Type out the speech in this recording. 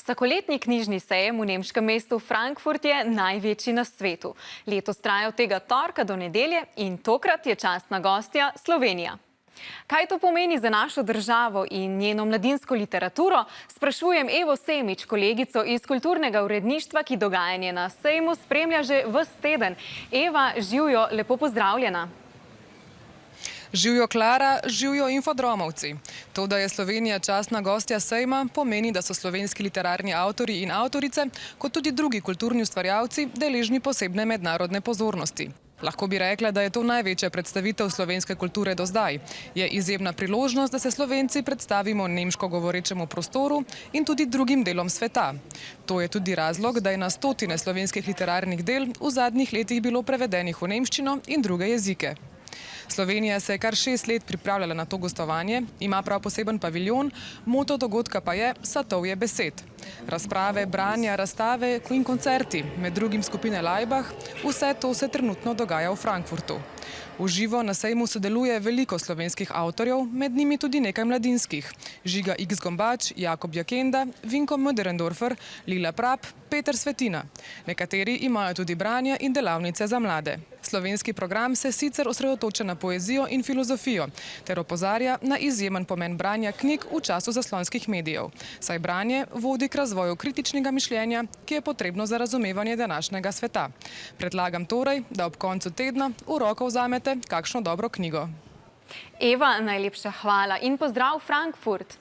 Vsakoletni knjižni sejem v nemškem mestu Frankfurt je največji na svetu. Letos traja od tega torka do nedelje in tokrat je častna gostja Slovenija. Kaj to pomeni za našo državo in njeno mladinsko literaturo, sprašujem Evo Semič, kolegico iz kulturnega uredništva, ki dogajanje na sejmu spremlja že ves teden. Eva, živjo, lepo pozdravljena. Živjo Klara, živjo infodromovci. To, da je Slovenija častna gostja sejma, pomeni, da so slovenski literarni avtorji in avtorice, kot tudi drugi kulturni ustvarjalci, deležni posebne mednarodne pozornosti. Lahko bi rekla, da je to največja predstavitev slovenske kulture do zdaj. Je izjemna priložnost, da se Slovenci predstavimo nemško govorečemu prostoru in tudi drugim delom sveta. To je tudi razlog, da je na stotine slovenskih literarnih del v zadnjih letih bilo prevedenih v nemščino in druge jezike. Slovenija se je kar 6 let pripravljala na to gostovanje, ima prav poseben paviljon, moto dogodka pa je Satovje besed. Razprave, branja, razstave in koncerti, med drugim skupine Laibach, vse to se trenutno dogaja v Frankfurtu. V živo na sejmu sodeluje veliko slovenskih avtorjev, med njimi tudi nekaj mladinskih. Žiga X. Gombač, Jakob Jakenda, Vinko Möderndorfer, Lila Prap, Peter Svetina. Nekateri imajo tudi branja in delavnice za mlade. Slovenski program se sicer osredotoča na poezijo in filozofijo, ter opozarja na izjemen pomen branja knjig v času zaslonskih medijev. Saj branje vodi k razvoju kritičnega mišljenja, ki je potrebno za razumevanje današnjega sveta. Predlagam torej, da ob koncu tedna v roko vzamete kakšno dobro knjigo. Eva, najlepša hvala in pozdrav Frankfurt.